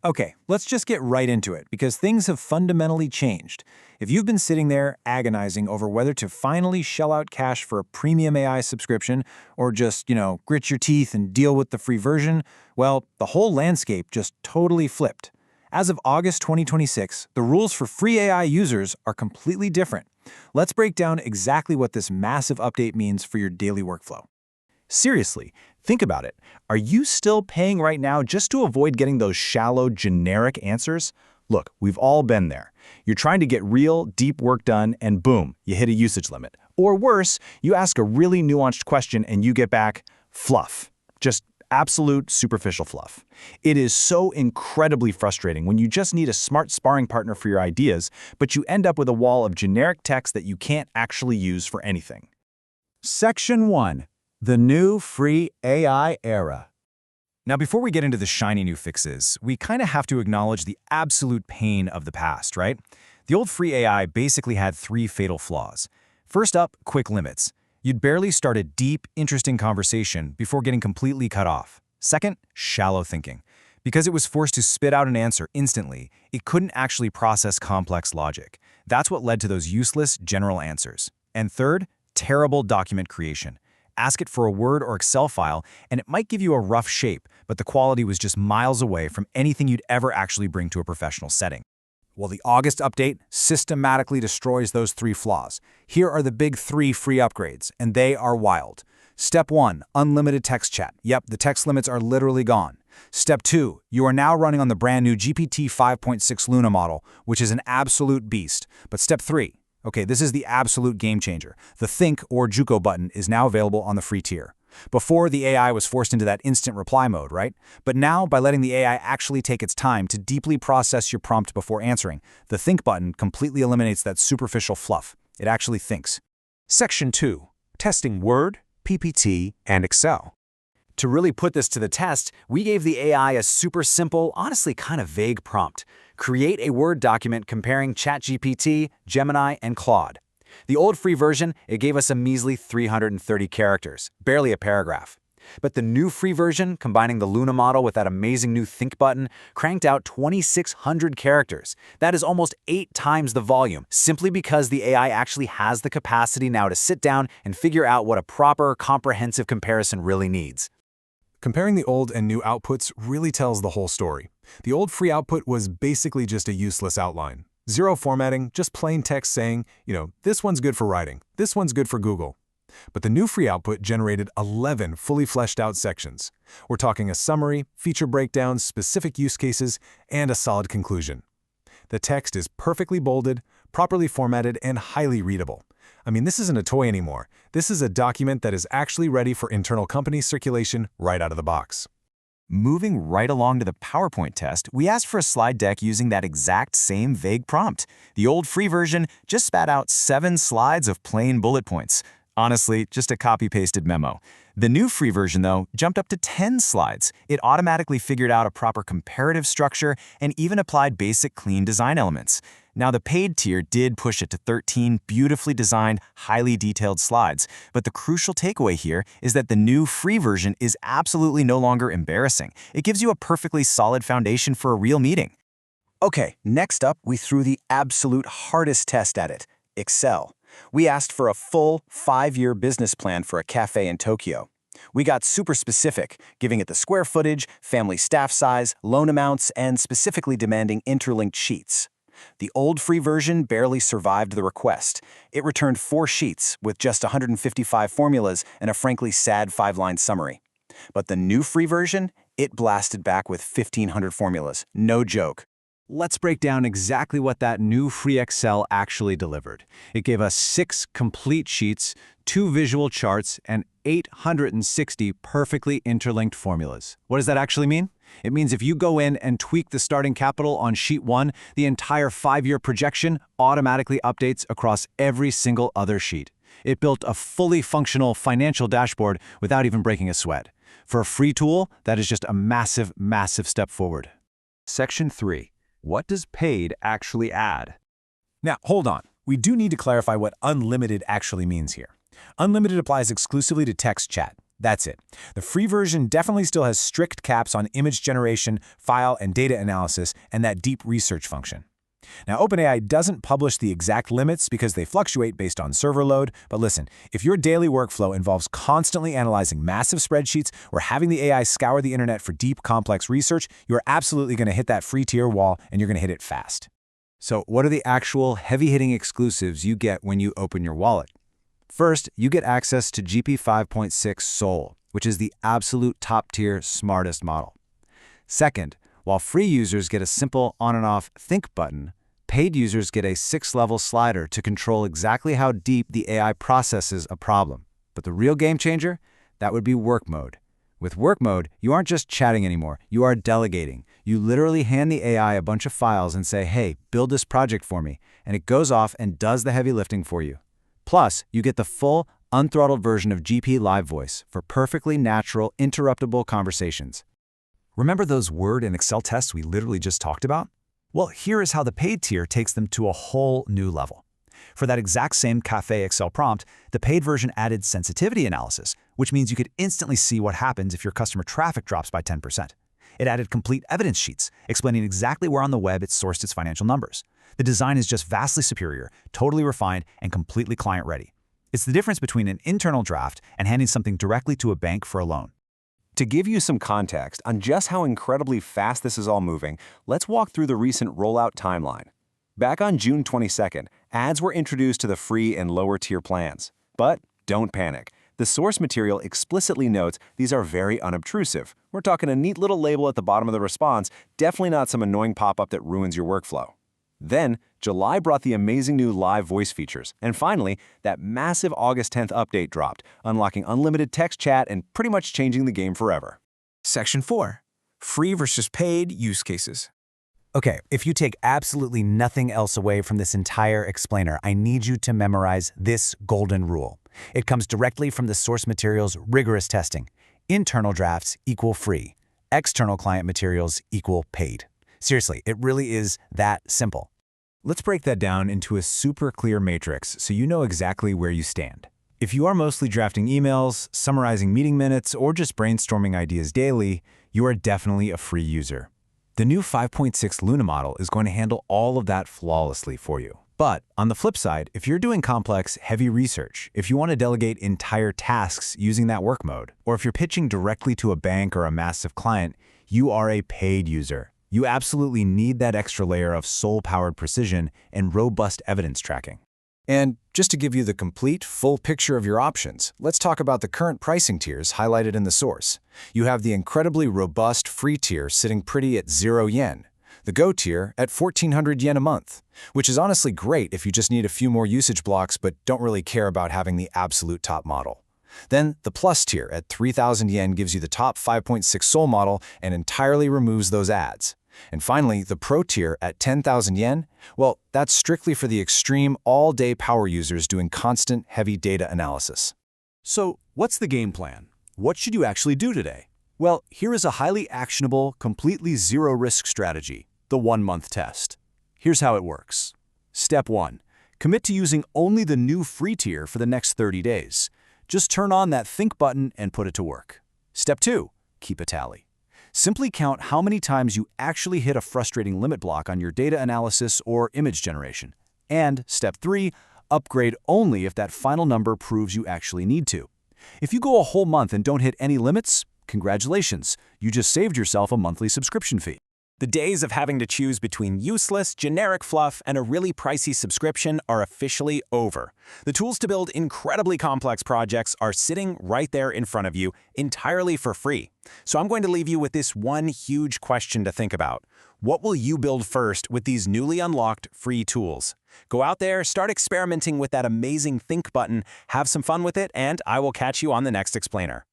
Okay, let's just get right into it because things have fundamentally changed. If you've been sitting there agonizing over whether to finally shell out cash for a premium AI subscription or just, grit your teeth and deal with the free version, well, the whole landscape just totally flipped. As of August 2026, the rules for free AI users are completely different. Let's break down exactly what this massive update means for your daily workflow. Seriously, think about it. Are you still paying right now just to avoid getting those shallow, generic answers? Look, we've all been there. You're trying to get real, deep work done, and boom, you hit a usage limit. Or worse, you ask a really nuanced question and you get back fluff. Just absolute superficial fluff. It is so incredibly frustrating when you just need a smart sparring partner for your ideas, but you end up with a wall of generic text that you can't actually use for anything. Section 1. The new free AI era. Now, before we get into the shiny new fixes, we kind of have to acknowledge the absolute pain of the past, right? The old free AI basically had three fatal flaws. First up, quick limits. You'd barely start a deep, interesting conversation before getting completely cut off. Second, shallow thinking. Because it was forced to spit out an answer instantly, it couldn't actually process complex logic. That's what led to those useless general answers. And third, terrible document creation. Ask it for a Word or Excel file, and it might give you a rough shape, but the quality was just miles away from anything you'd ever actually bring to a professional setting. Well, the August update systematically destroys those three flaws. Here are the big three free upgrades, and they are wild. Step 1, unlimited text chat. Yep, the text limits are literally gone. Step 2, you are now running on the brand new GPT-5.6 Luna model, which is an absolute beast. But step 3, okay, this is the absolute game changer. The Think or JUCO button is now available on the free tier. Before, the AI was forced into that instant reply mode, right? But now, by letting the AI actually take its time to deeply process your prompt before answering, the Think button completely eliminates that superficial fluff. It actually thinks. Section 2. Testing Word, PPT, and Excel. To really put this to the test, we gave the AI a super simple, honestly kind of vague prompt. Create a Word document comparing ChatGPT, Gemini, and Claude. The old free version, it gave us a measly 330 characters, barely a paragraph. But the new free version, combining the Luna model with that amazing new Think button, cranked out 2,600 characters. That is almost 8 times the volume, simply because the AI actually has the capacity now to sit down and figure out what a proper, comprehensive comparison really needs. Comparing the old and new outputs really tells the whole story. The old free output was basically just a useless outline. Zero formatting, just plain text saying, this one's good for writing, this one's good for Google. But the new free output generated 11 fully fleshed out sections. We're talking a summary, feature breakdowns, specific use cases, and a solid conclusion. The text is perfectly bolded, properly formatted, and highly readable. This isn't a toy anymore. This is a document that is actually ready for internal company circulation right out of the box. Moving right along to the PowerPoint test, we asked for a slide deck using that exact same vague prompt. The old free version just spat out 7 slides of plain bullet points. Honestly, just a copy-pasted memo. The new free version, though, jumped up to 10 slides. It automatically figured out a proper comparative structure and even applied basic clean design elements. Now, the paid tier did push it to 13 beautifully designed, highly detailed slides, but the crucial takeaway here is that the new free version is absolutely no longer embarrassing. It gives you a perfectly solid foundation for a real meeting. Okay, next up, we threw the absolute hardest test at it, Excel. We asked for a full 5-year business plan for a cafe in Tokyo. We got super specific, giving it the square footage, family staff size, loan amounts, and specifically demanding interlinked sheets. The old free version barely survived the request. It returned 4 sheets with just 155 formulas and a frankly sad 5-line summary. But the new free version, it blasted back with 1,500 formulas. No joke. Let's break down exactly what that new free Excel actually delivered. It gave us 6 complete sheets, 2 visual charts, and 860 perfectly interlinked formulas. What does that actually mean? It means if you go in and tweak the starting capital on sheet 1, the entire 5-year projection automatically updates across every single other sheet. It built a fully functional financial dashboard without even breaking a sweat. For a free tool, that is just a massive, massive step forward. Section 3. What does paid actually add? Now, hold on. We do need to clarify what unlimited actually means here. Unlimited applies exclusively to text chat. That's it. The free version definitely still has strict caps on image generation, file and data analysis, and that deep research function. Now, OpenAI doesn't publish the exact limits because they fluctuate based on server load, but listen, if your daily workflow involves constantly analyzing massive spreadsheets or having the AI scour the internet for deep, complex research, you're absolutely going to hit that free tier wall, and you're going to hit it fast. So what are the actual heavy-hitting exclusives you get when you open your wallet? First, you get access to GPT-5.6 Sol, which is the absolute top-tier smartest model. Second, while free users get a simple on and off think button, paid users get a 6-level slider to control exactly how deep the AI processes a problem. But the real game changer? That would be work mode. With work mode, you aren't just chatting anymore, you are delegating. You literally hand the AI a bunch of files and say, hey, build this project for me, and it goes off and does the heavy lifting for you. Plus, you get the full, unthrottled version of GP Live Voice for perfectly natural, interruptible conversations. Remember those Word and Excel tests we literally just talked about? Well, here is how the paid tier takes them to a whole new level. For that exact same Café Excel prompt, the paid version added sensitivity analysis, which means you could instantly see what happens if your customer traffic drops by 10%. It added complete evidence sheets, explaining exactly where on the web it sourced its financial numbers. The design is just vastly superior, totally refined, and completely client-ready. It's the difference between an internal draft and handing something directly to a bank for a loan. To give you some context on just how incredibly fast this is all moving, let's walk through the recent rollout timeline. Back on June 22nd, ads were introduced to the free and lower tier plans. But don't panic. The source material explicitly notes these are very unobtrusive. We're talking a neat little label at the bottom of the response, definitely not some annoying pop-up that ruins your workflow. Then, July brought the amazing new live voice features. And finally, that massive August 10th update dropped, unlocking unlimited text chat and pretty much changing the game forever. Section 4. Free versus paid use cases. Okay, if you take absolutely nothing else away from this entire explainer, I need you to memorize this golden rule. It comes directly from the source material's rigorous testing. Internal drafts equal free. External client materials equal paid. Seriously, it really is that simple. Let's break that down into a super clear matrix so you know exactly where you stand. If you are mostly drafting emails, summarizing meeting minutes, or just brainstorming ideas daily, you are definitely a free user. The new 5.6 Luna model is going to handle all of that flawlessly for you. But on the flip side, if you're doing complex, heavy research, if you want to delegate entire tasks using that work mode, or if you're pitching directly to a bank or a massive client, you are a paid user. You absolutely need that extra layer of soul-powered precision and robust evidence tracking. And just to give you the complete, full picture of your options, let's talk about the current pricing tiers highlighted in the source. You have the incredibly robust free tier sitting pretty at 0 yen, the Go tier at 1,400 yen a month, which is honestly great if you just need a few more usage blocks but don't really care about having the absolute top model. Then the Plus tier at 3,000 yen gives you the top 5.6 Sol model and entirely removes those ads. And finally, the Pro tier at 10,000 yen, well, that's strictly for the extreme all-day power users doing constant, heavy data analysis. So, what's the game plan? What should you actually do today? Well, here is a highly actionable, completely zero-risk strategy, the 1-month test. Here's how it works. Step 1. Commit to using only the new free tier for the next 30 days. Just turn on that think button and put it to work. Step 2. Keep a tally. Simply count how many times you actually hit a frustrating limit block on your data analysis or image generation. And Step 3, upgrade only if that final number proves you actually need to. If you go a whole month and don't hit any limits, congratulations, you just saved yourself a monthly subscription fee. The days of having to choose between useless, generic fluff and a really pricey subscription are officially over. The tools to build incredibly complex projects are sitting right there in front of you, entirely for free. So I'm going to leave you with this one huge question to think about. What will you build first with these newly unlocked free tools? Go out there, start experimenting with that amazing think button, have some fun with it, and I will catch you on the next explainer.